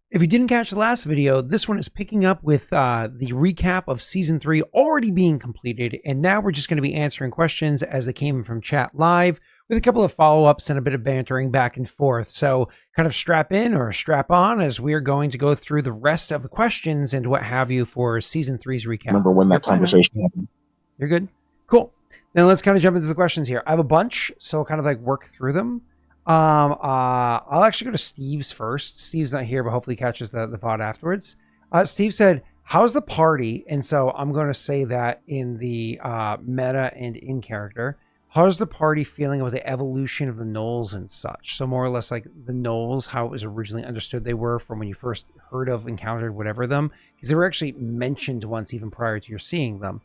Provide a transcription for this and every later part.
If you didn't catch the last video, this one is picking up with the recap of Season 3 already being completed, and now we're just going to be answering questions as they came from chat live, with a couple of follow-ups and a bit of bantering back and forth. So kind of strap in or strap on as we're going to go through the rest of the questions and what have you for Season 3's recap. Remember when that conversation happened? You're good? Cool. Then let's kind of jump into the questions here. I have a bunch, so I'll kind of like work through them. I'll actually go to Steve's first. Steve's not here, but hopefully he catches the pod afterwards. Steve said, how's the party? And so I'm going to say that in the meta and in character. How's the party feeling about the evolution of the gnolls and such? So more or less like the gnolls, how it was originally understood they were from when you first heard of, encountered, whatever them. Because they were actually mentioned once even prior to your seeing them.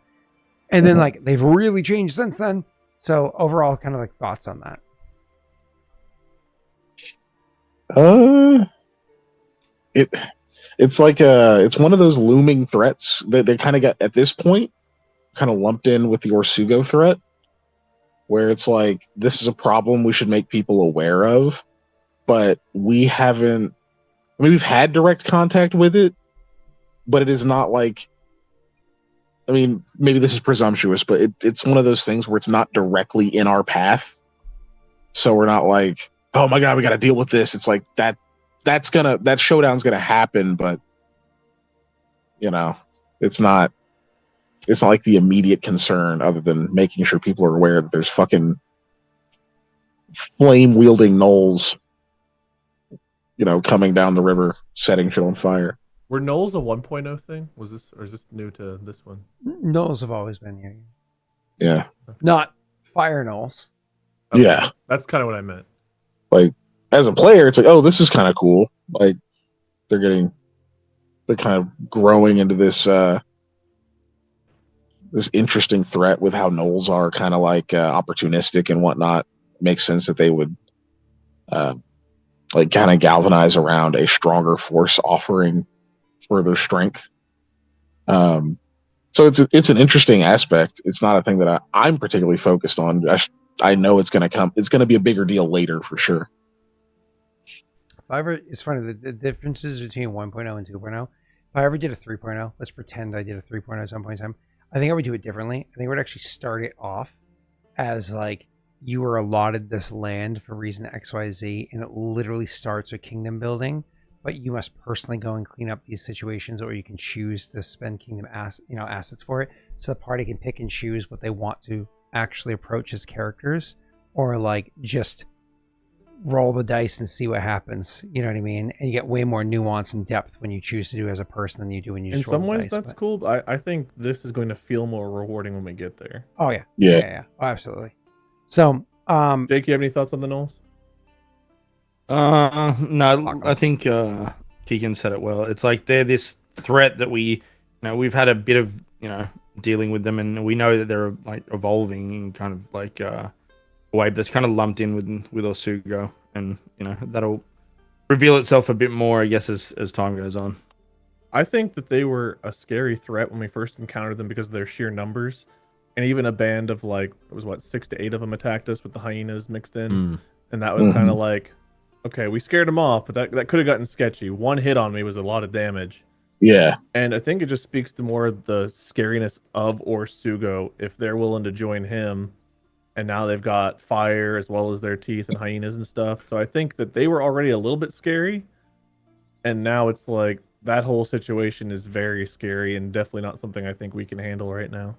And then like they've really changed since then. So overall kind of like thoughts on that. It's like it's one of those looming threats that they kind of got at this point, kind of lumped in with the Orsugo threat, where it's like this is a problem we should make people aware of, but we haven't. I mean, we've had direct contact with it, but it is not like. I mean, maybe this is presumptuous, but it's one of those things where it's not directly in our path, so we're not like, oh my god, we got to deal with this. It's like that showdown's gonna happen, but you know, it's not like the immediate concern other than making sure people are aware that there's fucking flame wielding gnolls, you know, coming down the river, setting shit on fire. Were gnolls a 1.0 thing? Was this, or is this new to this one? Gnolls have always been here. Yeah. Not fire gnolls. Okay. Yeah. That's kind of what I meant. Like, as a player, it's like, oh, this is kind of cool. Like, they're kind of growing into this this interesting threat with how gnolls are kind of like opportunistic and whatnot. Makes sense that they would like kind of galvanize around a stronger force offering further strength. So it's an interesting aspect. It's not a thing that I'm particularly focused on. I know it's going to come. It's going to be a bigger deal later for sure. It's funny, the differences between 1.0 and 2.0. If I ever did a 3.0, let's pretend I did a 3.0 at some point in time, I think I would do it differently. I think I would actually start it off as like you were allotted this land for reason XYZ, and it literally starts with kingdom building, but you must personally go and clean up these situations, or you can choose to spend kingdom assets for it, so the party can pick and choose what they want to actually approach as characters, or like just roll the dice and see what happens. You know what I mean? And you get way more nuance and depth when you choose to do as a person than you do when you just roll the dice. In some ways, that's cool. But I think this is going to feel more rewarding when we get there. Oh yeah, yeah. Oh, absolutely. So, Jake, you have any thoughts on the gnolls? No, I think Keegan said it well. It's like they're this threat that we've had a bit of dealing with them, and we know that they're like evolving in kind of like a way, but it's kind of lumped in with Orsugo, and that'll reveal itself a bit more, I guess, as time goes on. I think that they were a scary threat when we first encountered them because of their sheer numbers, and even a band of like, it was 6 to 8 of them attacked us with the hyenas mixed in, and that was kind of like, okay, we scared them off, but that could have gotten sketchy. One hit on me was a lot of damage. Yeah. And I think it just speaks to more of the scariness of Orsugo if they're willing to join him. And now they've got fire as well as their teeth and hyenas and stuff. So I think that they were already a little bit scary. And now it's like that whole situation is very scary and definitely not something I think we can handle right now.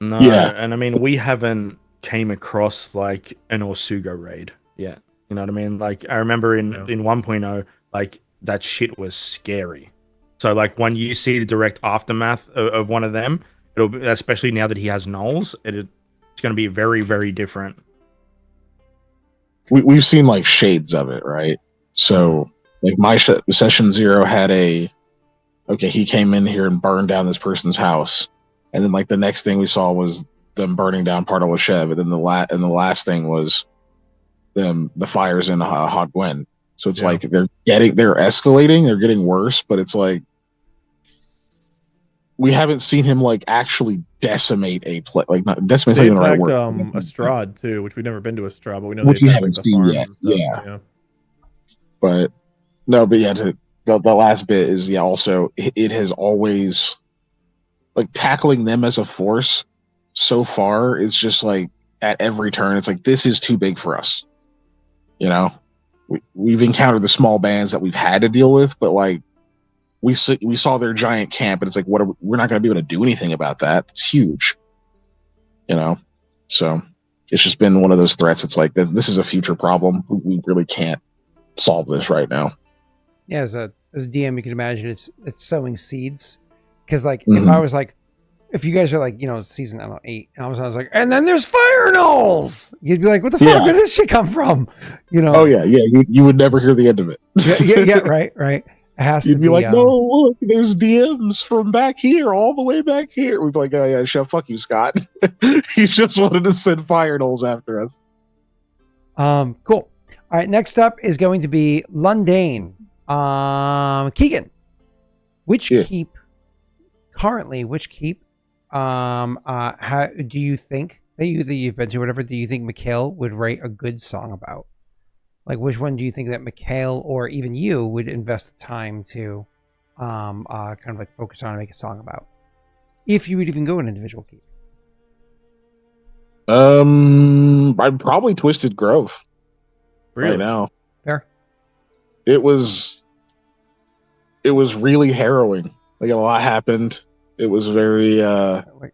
No, yeah. And I mean, we haven't came across like an Orsugo raid yet. You know what I mean? Like, I remember in 1.0, like, that shit was scary. So, like, when you see the direct aftermath of one of them, it'll be, especially now that he has gnolls, it's going to be very, very different. We've seen, like, shades of it, right? So, like, my session 0 had he came in here and burned down this person's house. And then, like, the next thing we saw was them burning down part of Leshev. And then the last thing was the fires in Hogwen. So it's like they're escalating, they're getting worse, but it's like we haven't seen him like actually decimate a not decimate. They attacked Estrad too, which we've never been to Estrad, but we know which we haven't seen yet. Yeah. But no, but yeah, the last bit is also it has always like tackling them as a force so far is just like at every turn it's like this is too big for us. We've encountered the small bands that we've had to deal with, but like we saw their giant camp and it's like we're not going to be able to do anything about that. It's huge. So it's just been one of those threats. It's like this is a future problem. We really can't solve this right now. Yeah, as a DM, you can imagine it's sowing seeds. Because like if I was like, if you guys are like, season 8, and I was like, and then there's fire gnolls, you'd be like, what the fuck did this shit come from? Oh yeah, you would never hear the end of it. yeah, right. It has You'd to be like, no, look, there's DMs from back here, all the way back here. We'd be like, oh yeah, chef, fuck you, Scott. You just wanted to send fire gnolls after us. Cool. All right, next up is going to be Lundane. Keegan, which keep how do you think that you've been to, whatever, do you think Mikhail would write a good song about? Like, which one do you think that Mikhail or even you would invest the time to kind of like focus on and make a song about, if you would even go an individual keep? I'd probably Twisted Grove. Really? Right now. Fair. It was really harrowing. Like a lot happened. It was very Wait.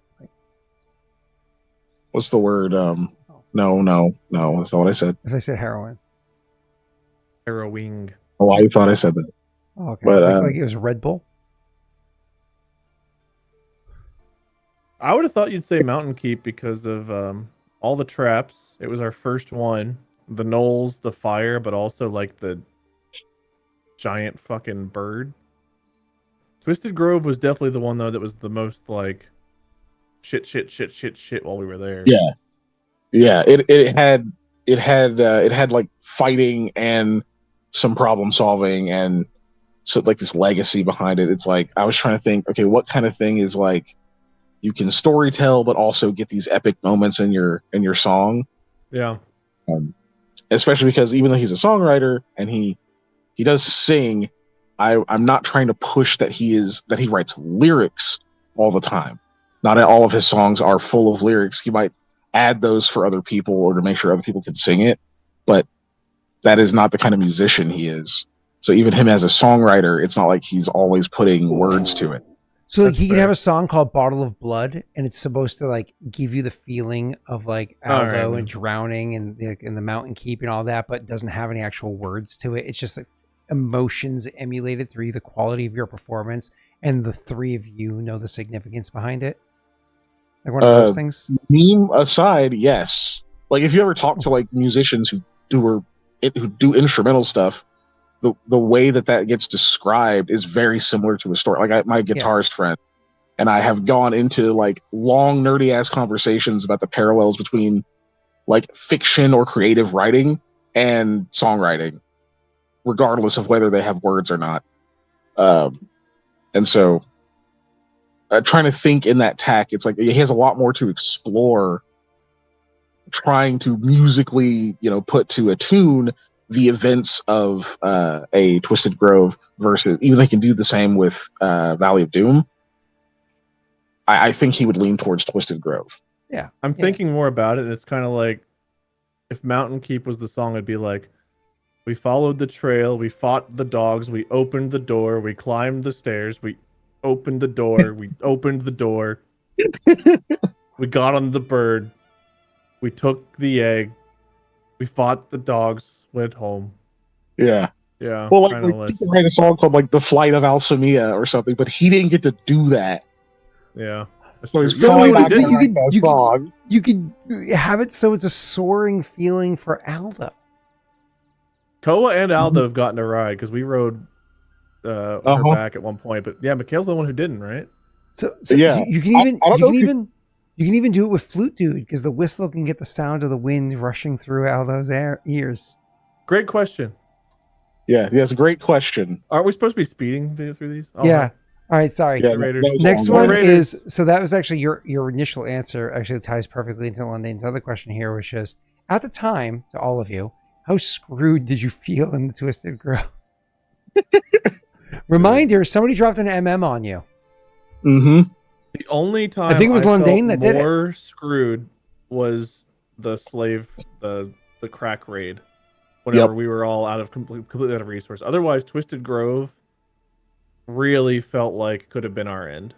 what's the word? No, that's not what I said. If I said heroin. Harrowing. Oh, I thought I said that. Oh, okay. But like it was Red Bull. I would have thought you'd say Mountain Keep because of all the traps. It was our first one. The gnolls, the fire, but also like the giant fucking bird. Twisted Grove was definitely the one though that was the most like shit while we were there. Yeah. It had like fighting and some problem solving and so like this legacy behind it. It's like I was trying to think, okay, what kind of thing is like you can story tell but also get these epic moments in your song. Yeah. Especially because even though he's a songwriter and he does sing, I'm not trying to push that he writes lyrics all the time. Not all of his songs are full of lyrics. He might add those for other people or to make sure other people can sing it, but that is not the kind of musician he is. So even him as a songwriter, it's not like he's always putting words to it. So like he could have a song called Bottle of Blood, and it's supposed to like give you the feeling of like Aldo and drowning and in the mountain keep and all that, but doesn't have any actual words to it. It's just like emotions emulated through the quality of your performance, and the three of you know the significance behind it. Like one of those things. Meme aside, yes. Like if you ever talk to like musicians who do instrumental stuff, the way that gets described is very similar to a story. Like my guitarist friend and I have gone into like long nerdy ass conversations about the parallels between like fiction or creative writing and songwriting, regardless of whether they have words or not. And so trying to think in that tack, it's like he has a lot more to explore, trying to musically, put to a tune the events of a Twisted Grove versus, even they can do the same with Valley of Doom. I think he would lean towards Twisted Grove. Yeah. I'm thinking more about it, and it's kind of like if Mountain Keep was the song, it'd be like, we followed the trail, we fought the dogs, we opened the door, we climbed the stairs, we opened the door, we opened the door, we got on the bird, we took the egg, we fought the dogs, went home. Yeah. Yeah. Well, like you can write a song called like The Flight of Alsamia or something, but he didn't get to do that. Yeah. So he's you could have it so it's a soaring feeling for Aldo. Koa and Aldo have gotten a ride because we rode her back at one point, but yeah, Mikhail's the one who didn't, right? So yeah, you can even do it with Flute Dude because the whistle can get the sound of the wind rushing through Aldo's ears. Great question. Yeah, it's a great question. Aren't we supposed to be speeding through these? Oh, yeah. All right, sorry. Yeah, Next one is, so that was actually your initial answer actually ties perfectly into Lundane's other question here, which is, at the time, to all of you, how screwed did you feel in the Twisted Grove? Reminder: somebody dropped an MM on you. Mm-hmm. The only time I think it was Lundane that did it. More screwed was the slave, the crack raid. Whenever we were all completely out of resource. Otherwise, Twisted Grove really felt like could have been our end.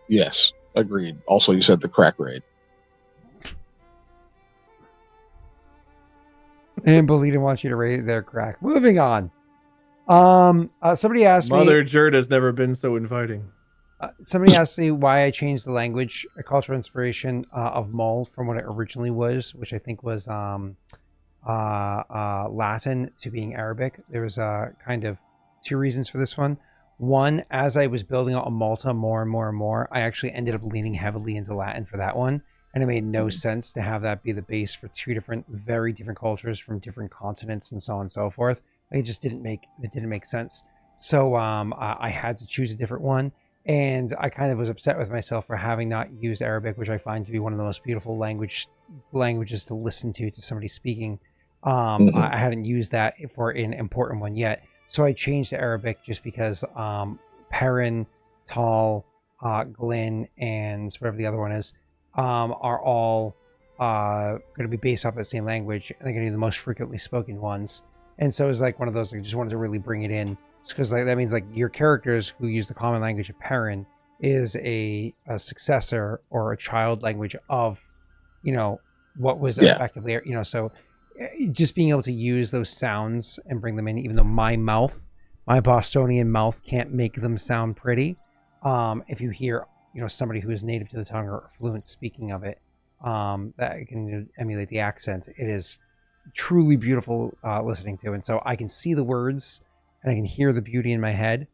Yes, agreed. Also, you said the crack raid. And Bully didn't want you to rate their crack. Moving on. Somebody asked Mother me. Jerd has never been so inviting. Somebody asked me why I changed the language, a cultural inspiration of Mull from what it originally was, which I think was Latin to being Arabic. There was kind of two reasons for this one. One, as I was building out a Malta more and more and more, I actually ended up leaning heavily into Latin for that one. And it made no sense to have that be the base for two very different cultures from different continents and so on and so forth. It didn't make sense. So I had to choose a different one. And I kind of was upset with myself for having not used Arabic, which I find to be one of the most beautiful languages to listen to somebody speaking. I hadn't used that for an important one yet. So I changed to Arabic just because Perrin, Tal, Glyn, and whatever the other one is, are all going to be based off the same language, and they're going to be the most frequently spoken ones. And so it was like one of those, I just wanted to really bring it in, because that means like your characters who use the common language of Perrin is a successor or a child language of, what was effectively, so just being able to use those sounds and bring them in, even though my Bostonian mouth can't make them sound pretty. If you hear, somebody who is native to the tongue or fluent speaking of it, that can emulate the accent, it is truly beautiful listening to. And so I can see the words and I can hear the beauty in my head,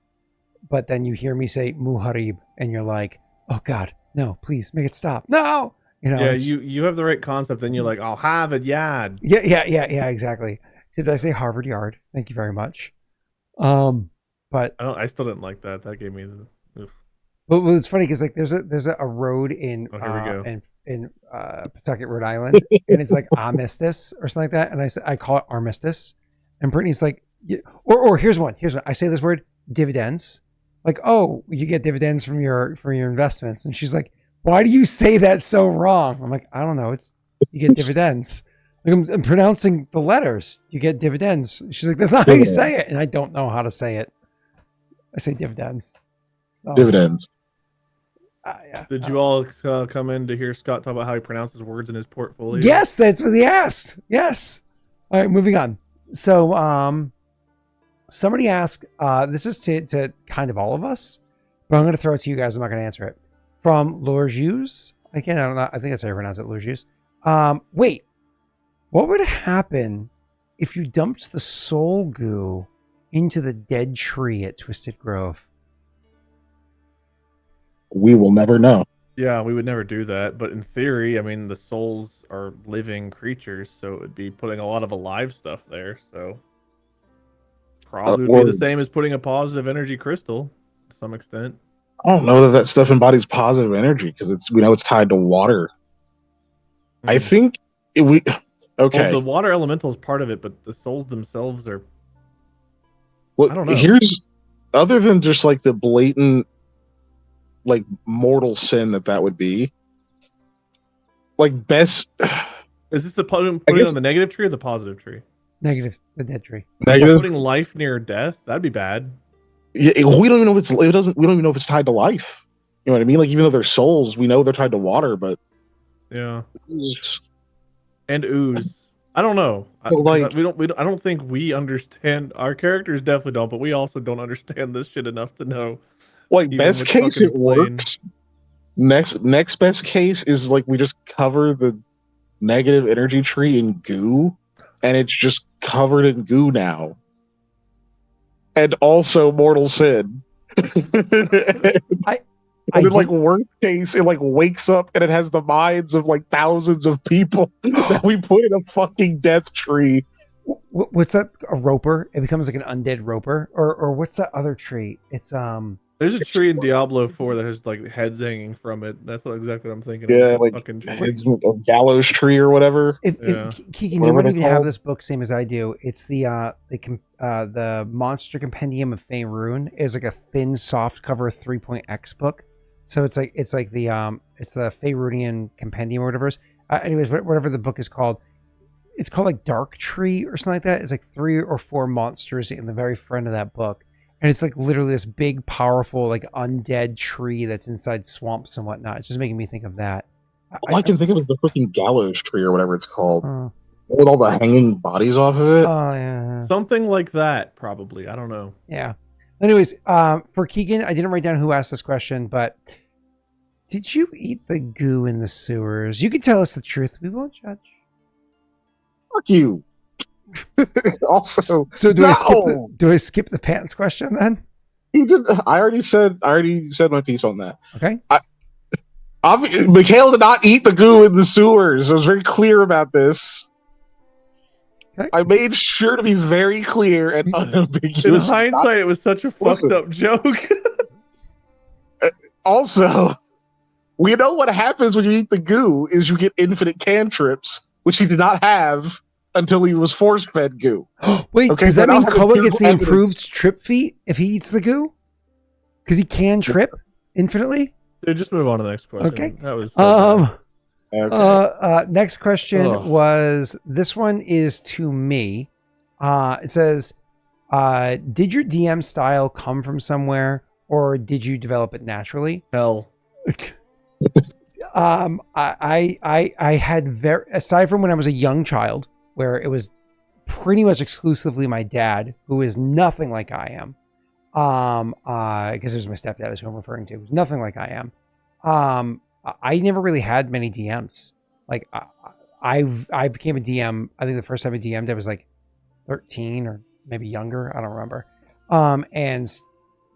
but then you hear me say Muharib and you're like, oh God, no, please make it stop. No. You have the right concept, then you're like, I'll have it, yad. Yeah, exactly. Did I say Harvard Yard? Thank you very much. But I still didn't like that. That gave me the. But it's funny because like there's a road in in Pawtucket, Rhode Island, and it's like Armistice or something like that, and I call it Armistice, and Brittany's like, or here's one. I say this word dividends, like, oh, you get dividends from your investments, and she's like, why do you say that so wrong? I'm like, I don't know. You get dividends. Like I'm pronouncing the letters. You get dividends. She's like, that's not how you say it. And I don't know how to say it. I say dividends. So, dividends. Yeah. Did you all come in to hear Scott talk about how he pronounces words in his portfolio? Yes, that's what he asked. Yes. All right, moving on. So somebody asked, this is to kind of all of us, but I'm going to throw it to you guys. I'm not going to answer it. From Lorjus. Again, I don't know. I think that's how you pronounce it, Lorjus. Wait. What would happen if you dumped the soul goo into the dead tree at Twisted Grove? We will never know. Yeah, we would never do that. But in theory, I mean, the souls are living creatures, so it would be putting a lot of alive stuff there. So probably would be the same as putting a positive energy crystal to some extent. I don't know that stuff embodies positive energy because it's it's tied to water. I think okay. Well, the water elemental is part of it, but the souls themselves are. Well, I don't know. Here's other than just like the blatant, like mortal sin that would be. Like best. Is this the putting on the negative tree or the positive tree? Negative, the dead tree. Negative. Putting life near death, that'd be bad. Yeah, we don't even know if we don't even know if it's tied to life. You know what I mean? Like even though they're souls, we know they're tied to water, but yeah. And ooze. I don't know. I don't think we understand. Our characters definitely don't, but we also don't understand this shit enough to know. Like best case, it works. Next best case is like we just cover the negative energy tree in goo, and it's just covered in goo now. And also mortal sin. Like worst case, it like wakes up and it has the minds of like thousands of people that we put in a fucking death tree. What's that? A roper? It becomes like an undead roper, or what's that other tree? It's There's a tree in Diablo 4 that has like heads hanging from it. That's exactly what I'm thinking. Yeah, Of, like fucking tree. it's a gallows tree or whatever. If Yeah. Keegan, you Whatever might they're even have called. this book same as I do. It's the Monster Compendium of Faerun. Is like a thin, soft cover 3.x book. So it's like the Faerunian Compendium or whatever it is. Anyways, whatever the book is called, it's called like Dark Tree or something like that. It's like 3 or 4 monsters in the very front of that book. And it's like literally this big, powerful, like undead tree that's inside swamps and whatnot. It's just making me think of that. All I can think of is the freaking gallows tree or whatever it's called, Oh, with all the hanging bodies off of it. yeah. Something like that, probably. I don't know. Yeah. Anyways, for Keegan, I didn't write down who asked this question, but did you eat the goo in the sewers? You can tell us the truth. We won't judge. Fuck you. Also, So no! do I skip the pants question then? He did. I already said my piece on that. Okay. Mikhail did not eat the goo in the sewers. I was very clear about this. Okay. I made sure to be very clear and In unambiguous. hindsight, it was such a fucked up joke. Also, we know what happens when you eat the goo is you get infinite cantrips, which he did not have until he was force-fed goo. Wait, Okay, does so that now mean have Koa empirical gets the evidence. improved trip feat if he eats the goo? Because he can trip infinitely? Dude, just move on to the next question. Okay. That was so bad. Okay. Next question Ugh. was, this one is to me. It says, did your DM style come from somewhere or did you develop it naturally? Hell. I had aside from when I was a young child, where it was pretty much exclusively my dad, who is nothing like I am. Because it was my stepdad is who I'm referring to. Who's nothing like I am. I never really had many DMs. Like I became a DM. I think the first time I DM'd, I was like 13 or maybe younger. I don't remember. And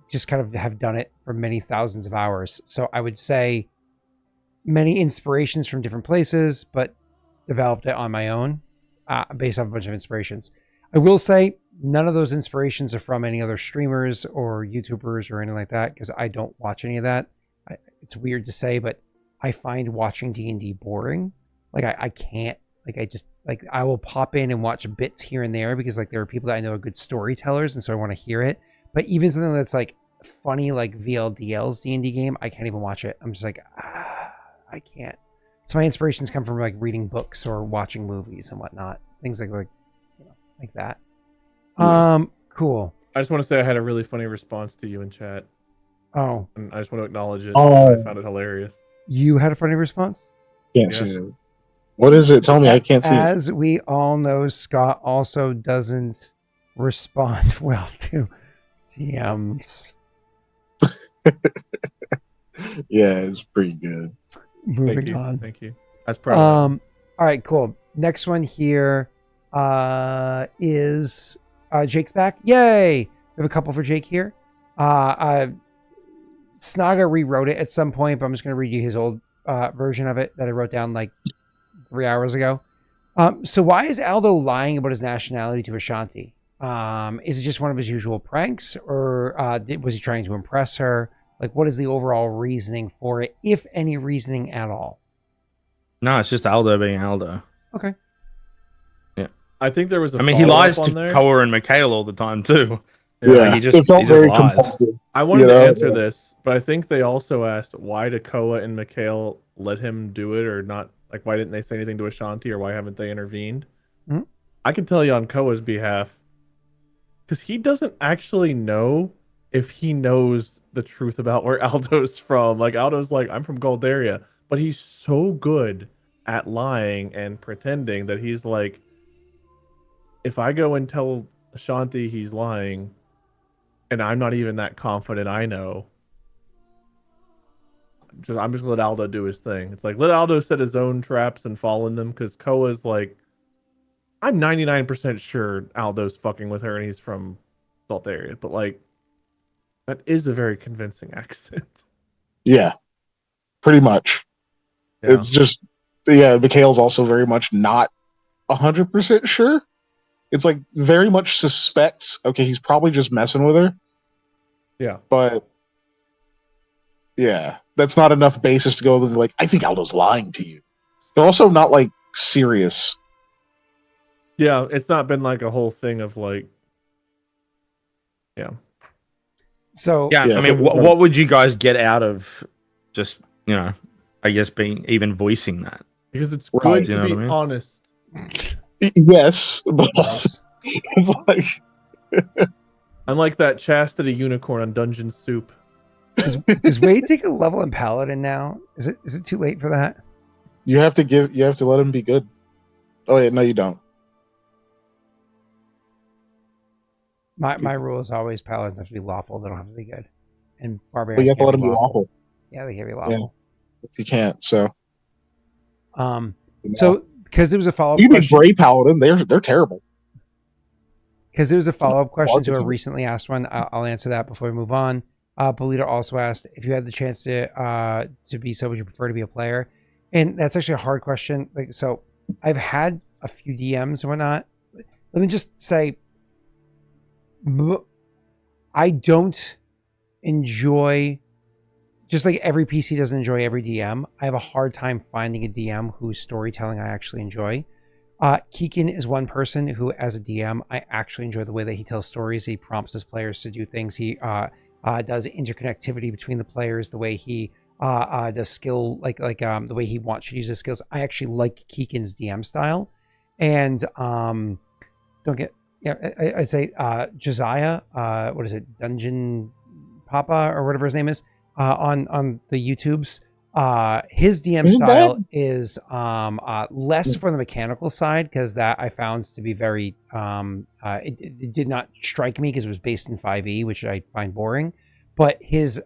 just kind of have done it for many thousands of hours. So I would say many inspirations from different places, but developed it on my own based off a bunch of inspirations. I will say none of those inspirations are from any other streamers or YouTubers or anything like that, because I don't watch any of that. It's weird to say, but I find watching D&D boring. Like I can't, I will pop in and watch bits here and there because like there are people that I know are good storytellers, and so I want to hear it. But even something that's like funny, like VLDL's D&D game, I can't even watch it. I'm just like, I can't. So my inspirations come from like reading books or watching movies and whatnot, things like that. Yeah. Cool. I just want to say I had a really funny response to you in chat. Oh, And I just want to acknowledge it. Oh. I found it hilarious. you had a funny response? Can't Yeah. see it. What is it? Tell me. I can't see it. As we all know, Scott also doesn't respond well to DMs. Yeah, it's pretty good. Moving on. Thank you. That's proud. All right, cool. Next one here is Jake's back. Yay! We have a couple for Jake here. Snaga rewrote it at some point, but I'm just going to read you his old version of it that I wrote down like 3 hours ago. So why is Aldo lying about his nationality to Ashanti? Is it just one of his usual pranks, or was he trying to impress her? Like, what is the overall reasoning for it, if any reasoning at all? No, it's just Aldo being Aldo. Okay. I think there was a I mean, he follow-up lies on to there. Koa and Mikhail all the time too. Yeah, he just it felt very lies. compulsive. I wanted You to know? answer this, but I think they also asked why did Koa and Mikhail let him do it or not? Like, why didn't they say anything to Ashanti, or why haven't they intervened? Hmm? I can tell you on Koa's behalf, because he doesn't actually know if he knows the truth about where Aldo's from. Like, Aldo's like, I'm from Goldaria, but he's so good at lying and pretending that he's like, if I go and tell Ashanti he's lying, and I'm not even that confident I know, I'm just gonna let Aldo do his thing. It's like, let Aldo set his own traps and fall in them, because Koa's like, I'm 99% sure Aldo's fucking with her and he's from Salt area, but like, that is a very convincing accent. Yeah, pretty much. Yeah. It's just, yeah, Mikhail's also very much not 100% sure. It's like very much suspects, okay, he's probably just messing with her. Yeah. But Yeah, that's not enough basis to go like, I think Aldo's lying to you. They're also not like serious. Yeah, it's not been like a whole thing of like, yeah. So Yeah, I mean, what would you guys get out of just, I guess being even voicing that? Because it's Right. good to be honest. Yes, but it's like I'm like that chastity unicorn on Dungeon Soup. Does Wade take a level in Paladin now? Is it too late for that? you have to let him be good. Oh yeah, no, you don't. My rule is always Paladins have to be lawful. They don't have to be good. And But Barbarians you have to can't let him be lawful. Yeah, they can't be lawful. You can't. So So because it was a follow-up you can question. Gray Paladin. They're terrible. Because it was a follow-up question to a recently asked one. I'll answer that before we move on. Polito also asked if you had the chance to be so, would you prefer to be a player? And that's actually a hard question. Like, so I've had a few DMs and whatnot. Let me just say, I don't enjoy, just like every PC doesn't enjoy every DM. I have a hard time finding a DM whose storytelling I actually enjoy. Kiken is one person who, as a DM, I actually enjoy the way that he tells stories. He prompts his players to do things. He does interconnectivity between the players, the way he does skill, the way he wants you to use his skills. I actually like Kiken's DM style. And I say Josiah, what is it, Dungeon Papa or whatever his name is, on the YouTubes. His DM style is less for the mechanical side, because that I found to be very it did not strike me because it was based in 5e, which I find boring. But his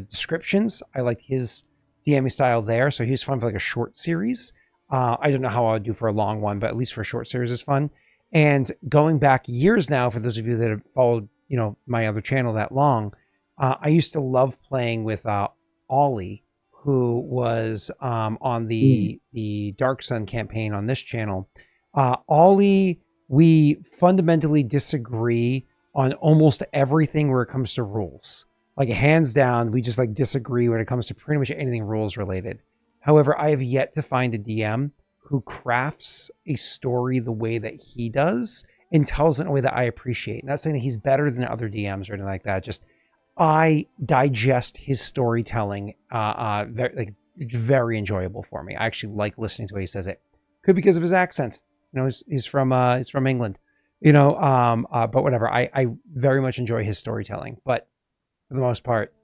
descriptions, I like his DMing style there. So he was fun for like a short series. I don't know how I would do for a long one, but at least for a short series is fun. And going back years now, for those of you that have followed, my other channel that long, I used to love playing with Ollie, who was on the Dark Sun campaign on this channel. Ollie, we fundamentally disagree on almost everything where it comes to rules. Like, hands down, we just like disagree when it comes to pretty much anything rules related. However, I have yet to find a DM who crafts a story the way that he does and tells it in a way that I appreciate. Not saying that he's better than other DMs or anything like that. Just I digest his storytelling. Very enjoyable for me. I actually like listening to the way he says it. Could be because of his accent. He's from England. But whatever. I very much enjoy his storytelling. But for the most part,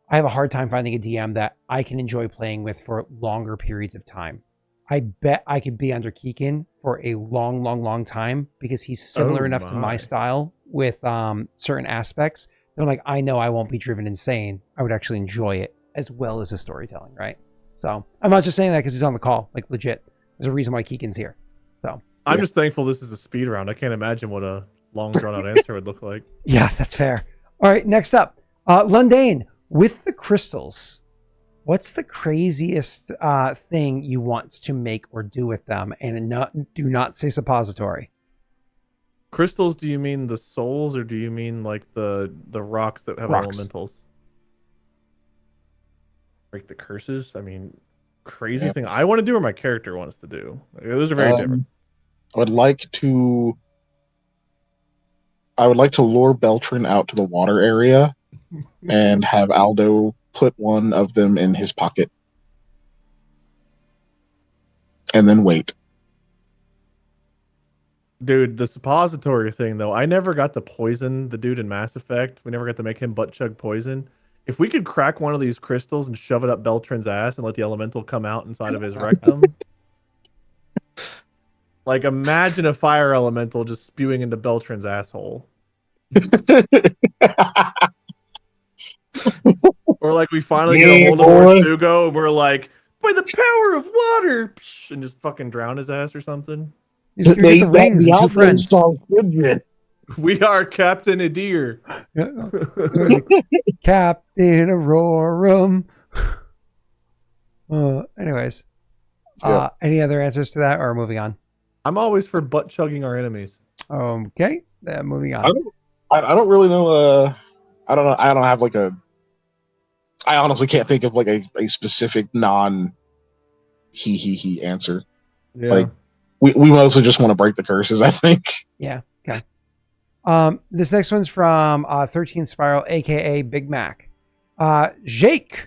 I have a hard time finding a DM that I can enjoy playing with for longer periods of time. I bet I could be under Kiken for a long, long, long time, because he's similar enough to my style with certain aspects. I'm like, I know I won't be driven insane. I would actually enjoy it as well as the storytelling, right? So I'm not just saying that because he's on the call. Like, legit, there's a reason why Kiken's here. So I'm just thankful this is a speed round. I can't imagine what a long drawn out answer would look like. Yeah, that's fair. All right, next up, Lundane, with the crystals, what's the craziest thing you want to make or do with them? And do not say suppository. Crystals, do you mean the souls, or do you mean like the rocks that have elementals? Break the curses? I mean, crazy thing I want to do or my character wants to do. Those are very different. I would like to lure Beltran out to the water area and have Aldo put one of them in his pocket. And then wait. Dude, the suppository thing, though, I never got to poison the dude in Mass Effect. We never got to make him butt chug poison. If we could crack one of these crystals and shove it up Beltran's ass and let the elemental come out inside of his rectum. Like, imagine a fire elemental just spewing into Beltran's asshole. Or like we finally get a hold of Orsugo and we're like, by the power of water, and just fucking drown his ass or something. He's gonna get the rings and two friends. We are Captain Adir. Captain Aurorum. Anyways, any other answers to that, or moving on? I'm always for butt chugging our enemies. Okay, moving on. I don't really know. I don't know. I don't have like a. I honestly can't think of like a specific non he answer. Yeah. Like we mostly just want to break the curses, I think. Yeah. Okay. This next one's from 13 Spiral, aka Big Mac. Jaaek,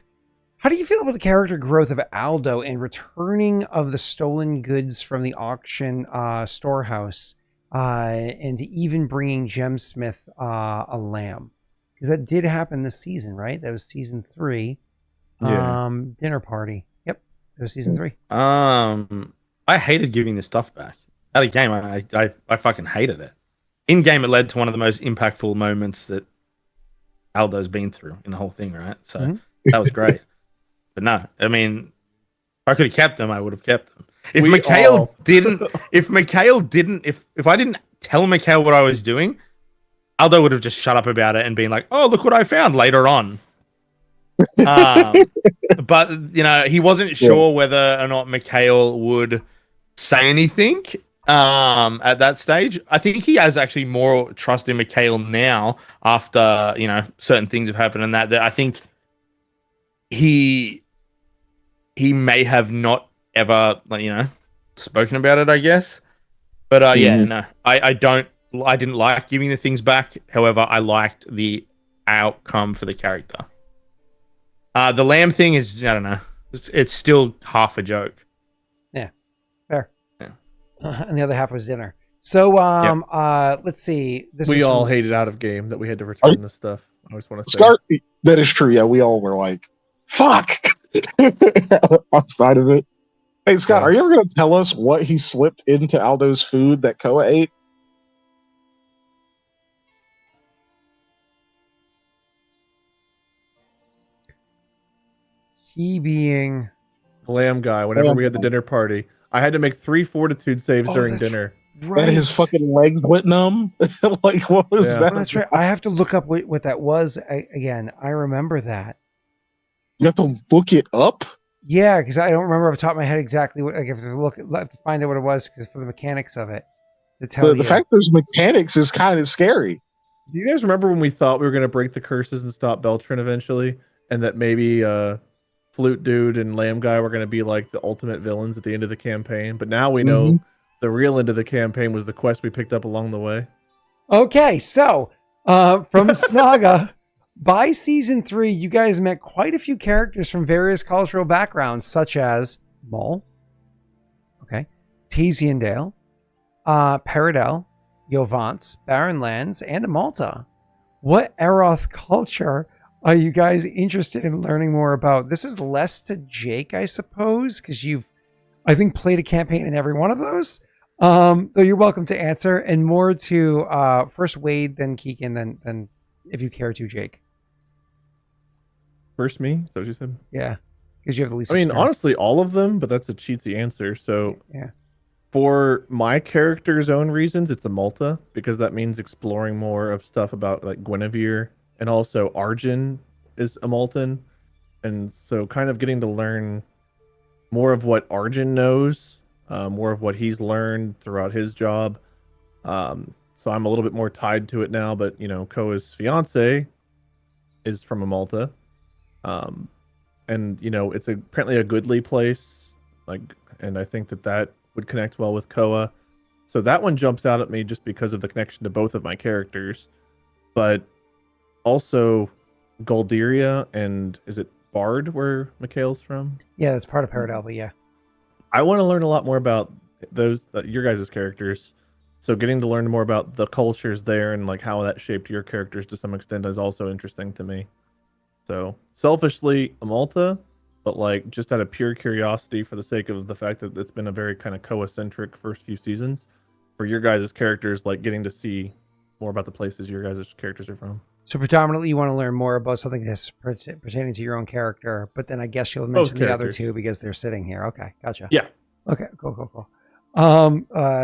how do you feel about the character growth of Aldo and returning of the stolen goods from the auction storehouse, and even bringing Gemsmith a lamb? Because that did happen this season, right? That was season 3. Yeah. Dinner party. Yep, it was season 3. I hated giving this stuff back. Out of game, I fucking hated it. In game, it led to one of the most impactful moments that Aldo's been through in the whole thing, right? So that was great. But no, I mean, if I could have kept them, I would have kept them. If Mikhail didn't, if I didn't tell Mikhail what I was doing, Aldo would have just shut up about it and been like, "Oh, look what I found" later on. But you know, he wasn't sure whether or not Mikhail would say anything at that stage. I think he has actually more trust in Mikhail now after, you know, certain things have happened, and that I think he may have not ever, like, you know, spoken about it, I guess. But yeah, no, I didn't like giving the things back. However, I liked the outcome for the character. The lamb thing is, I don't know, it's still half a joke. Yeah, fair. Yeah. And the other half was dinner. So let's see. We all hated out of game that we had to return this stuff. I just want to say that is true. Yeah, we all were like, "Fuck," outside of it. Hey Scott, are you ever going to tell us what he slipped into Aldo's food that Koa ate? He being lamb guy. Whenever we had the dinner party, I had to make 3 fortitude saves during dinner. Right. And his fucking legs went numb. Like, what was that? Oh, that's right. I have to look up what that was again. I remember that. You have to look it up? Yeah, because I don't remember off the top of my head exactly what. Like, I have to find out what it was because for the mechanics of it. To tell the fact there's mechanics is kind of scary. Do you guys remember when we thought we were going to break the curses and stop Beltran eventually, and that maybe Flute Dude and Lamb Guy were going to be like the ultimate villains at the end of the campaign? But now we know the real end of the campaign was the quest we picked up along the way. Okay, so from Snaga, by season 3, you guys met quite a few characters from various cultural backgrounds, such as Mull, Teasiandale, Paradel, Yovance, Barrenlands, and Malta. What Aeroth culture are you guys interested in learning more about? This is less to Jaaek, I suppose, because you've, I think, played a campaign in every one of those. Though you're welcome to answer, and more to first Wade, then Keegan, then if you care to, Jaaek. First me? Is that what you said? Yeah, because you have the least. I mean, experience. honestly, all of them, but that's a cheatsy answer. So yeah, for my character's own reasons, it's a Malta, because that means exploring more of stuff about like Guinevere, and also Arjun is a Maltan, and so kind of getting to learn more of what Arjun knows, more of what he's learned throughout his job. So I'm a little bit more tied to it now, but you know, Koa's fiance is from a Malta. And you know, it's apparently a goodly place, like, and I think that would connect well with Koa. So that one jumps out at me just because of the connection to both of my characters. But also Golderia, and is it Bard where Mikhail's from? Yeah, that's part of Paradel, but yeah. I want to learn a lot more about those your guys' characters. So getting to learn more about the cultures there and like how that shaped your characters to some extent is also interesting to me. So selfishly, a Malta, but like just out of pure curiosity for the sake of the fact that it's been a very kind of Koa-centric first few seasons, for your guys' characters, like getting to see more about the places your guys' characters are from. So predominantly you want to learn more about something that's pertaining to your own character, but then I guess you'll mention the other two because they're sitting here. Okay, gotcha. Yeah. Okay, cool.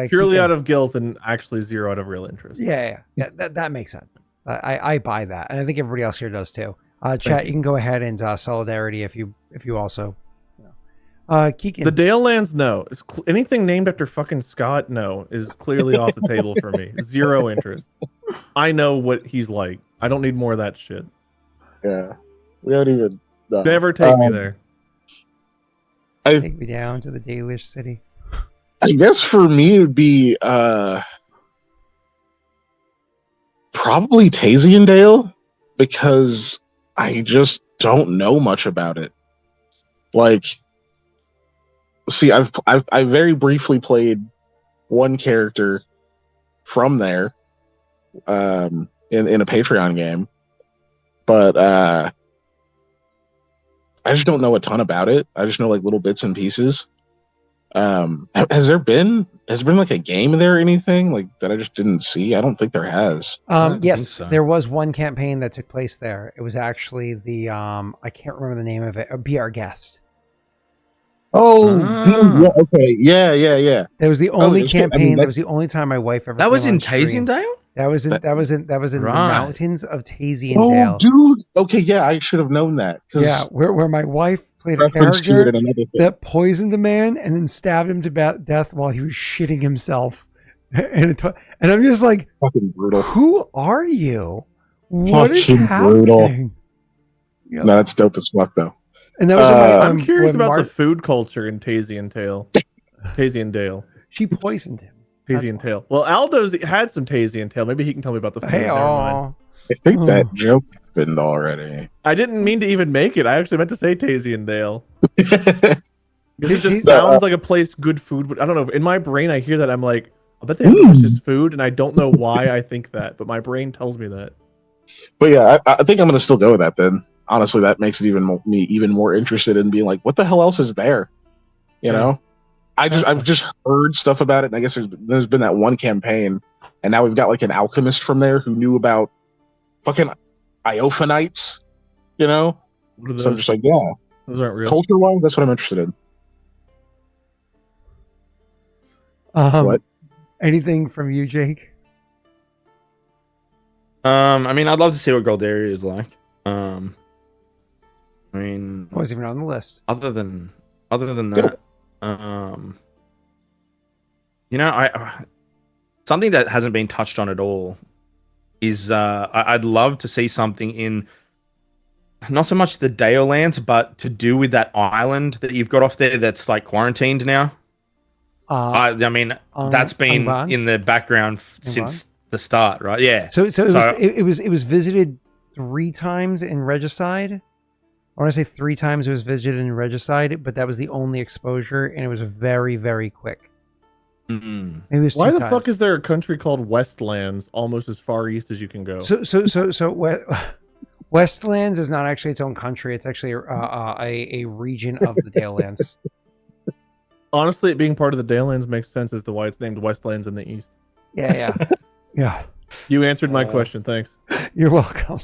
Purely out of guilt and actually zero out of real interest. Yeah, that makes sense. I buy that, and I think everybody else here does too. Chat, you can go ahead and solidarity if you also. Keegan. The Daellands, no. Anything named after fucking Scott, no, is clearly off the table for me. Zero interest. I know what he's like. I don't need more of that shit. Yeah, we don't even. No. Never take me there. Take me down to the Daelric city. I guess for me it would be probably Taziendale, because I just don't know much about it. Like, see, I very briefly played one character from there, in a Patreon game, but I just don't know a ton about it. I just know like little bits and pieces. Has there been like a game there or anything like that I just didn't see? I don't think there has. Yes, so. there was one campaign that took place there. It was actually the I can't remember the name of it. Be Our Guest. Oh, dude, yeah, okay, yeah. That was the only shit, I mean, campaign. That was the only time my wife ever. That was came in on stream. Taziendale? That was in the Right. mountains of Oh, Taziendale. dude. Okay, yeah, I should have known that. Yeah, where my wife played a Reference to it character in another thing. that poisoned a man and then stabbed him to death while he was shitting himself. And I'm just like, Fucking brutal. who are you? What is Fucking happening? brutal. Yeah. No, that's dope as fuck though. And that was I'm curious about the food culture in Taziendale. She poisoned him. Taziendale. Well, Aldo's had some Taziendale. Maybe he can tell me about the food. Hey, Never mind. I think that joke happened already. I didn't mean to even make it. I actually meant to say Taziendale. Because it just Tazi- sounds like a place good food would. I don't know. In my brain, I hear that. I'm like, I bet they have delicious food, and I don't know why I think that, but my brain tells me that. But yeah, I think I'm gonna still go with that then. Honestly, that makes it even more interested in being like, what the hell else is there? You know, I've just heard stuff about it, and I guess there's been that one campaign, and now we've got like an alchemist from there who knew about fucking iophanites. You know, What are those? so I'm just like, yeah, Those aren't real. culture wise, that's what I'm interested in. What? Anything from you, Jake? I mean, I'd love to see what Goldaria is like. I mean, Wasn't even on the list. other than that, you know, I something that hasn't been touched on at all is I'd love to see something in not so much the Dale lands, but to do with that island that you've got off there that's like quarantined now. I mean, that's been Unban? in the background since the start, right? Yeah. So it was visited 3 times in Regicide. I want to say 3 times it was visited in Regicide, but that was the only exposure, and it was very, very quick. Mm-mm. Maybe it was 2 Why the times. fuck is there a country called Westlands, almost as far east as you can go? So Westlands is not actually its own country. It's actually a region of the Dalelands. Honestly, it being part of the Dalelands makes sense as to why it's named Westlands in the east. Yeah. You answered my question. Thanks. You're welcome.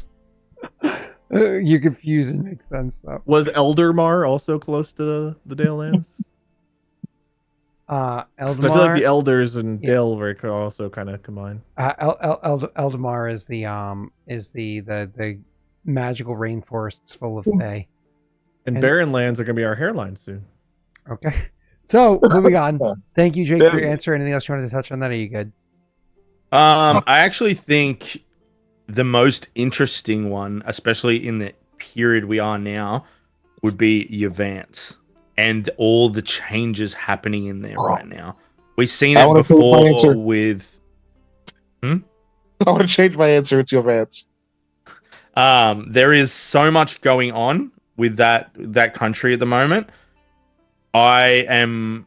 Your confusion makes sense though. Was Eldermar also close to the Dalelands? Eldamar. I feel like the Elders and Daelric are also kind of combined. Eldamar is the magical rainforests full of fae. And barren lands are going to be our hairline soon. Okay. So moving on. Thank you, Jake, for your answer. Anything else you wanted to touch on that? Are you good? I actually think the most interesting one, especially in the period we are now, would be Yvance and all the changes happening in there right now. We've seen it before with. I want to change my answer. It's Yvance. There is so much going on with that country at the moment. I am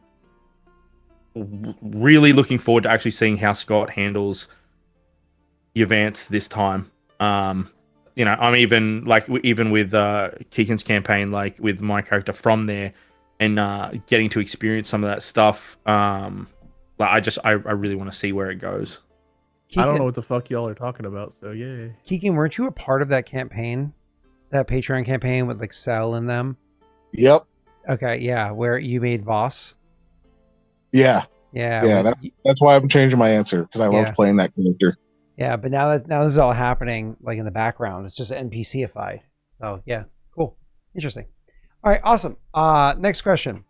really looking forward to actually seeing how Scott handles Yvance this time. You know, I'm even with Keegan's campaign, like with my character from there, and getting to experience some of that stuff. Like I really want to see where it goes. Keegan, I don't know what the fuck y'all are talking about, so yay. Keegan, weren't you a part of that campaign? That Patreon campaign with like Cell in them? Yep. Okay, yeah, where you made Voss. Yeah. Yeah. That's why I'm changing my answer, because I love playing that character. Yeah, but now this is all happening like in the background. It's just NPC-ified. So yeah, cool. Interesting. All right, awesome. Next question.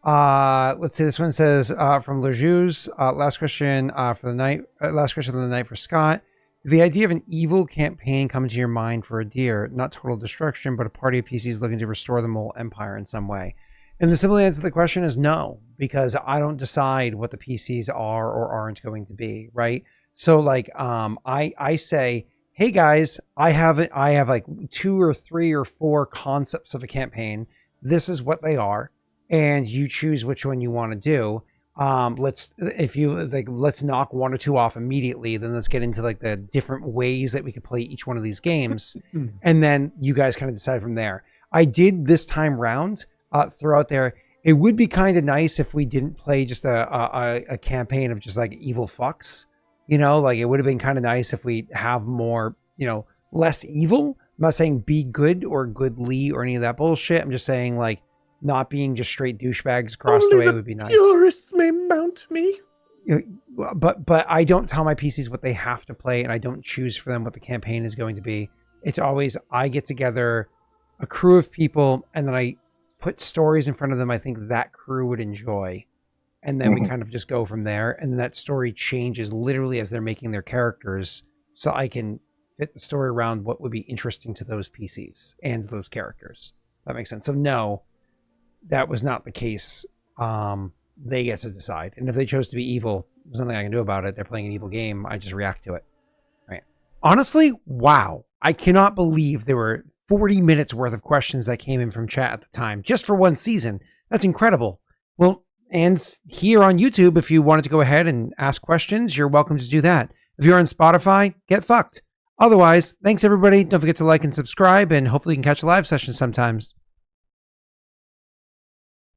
Let's see. This one says from Lejus. Last question for the night. Last question of the night for Scott. If the idea of an evil campaign comes to your mind for a deer, not total destruction, but a party of PCs looking to restore the mole empire in some way. And the simple answer to the question is no, because I don't decide what the PCs are or aren't going to be, right? So like I say, hey guys, I have like 2 or 3 or 4 concepts of a campaign. This is what they are, and you choose which one you want to do. Let's knock 1 or 2 off immediately, then let's get into like the different ways that we could play each one of these games, and then you guys kind of decide from there. I did this time round throw out there, it would be kind of nice if we didn't play just a campaign of just like evil fucks, you know, like it would have been kind of nice if we have more, you know, less evil. I'm not saying be good or goodly or any of that bullshit. I'm just saying like not being just straight douchebags across the way would be nice. Purists may mount me. But I don't tell my PCs what they have to play, and I don't choose for them what the campaign is going to be. It's always I get together a crew of people, and then I put stories in front of them I think that crew would enjoy, and then we kind of just go from there, and that story changes literally as they're making their characters, so I can fit the story around what would be interesting to those PCs and those characters. That makes sense. So no, that was not the case. They get to decide, and if they chose to be evil, there's nothing I can do about it. They're playing an evil game. I just react to it. Right? Honestly, wow, I cannot believe there were 40 minutes worth of questions that came in from chat at the time, just for one season. That's incredible. Well, and here on YouTube, if you wanted to go ahead and ask questions, you're welcome to do that. If you're on Spotify, get fucked. Otherwise, thanks everybody. Don't forget to like and subscribe, and hopefully you can catch a live session sometimes.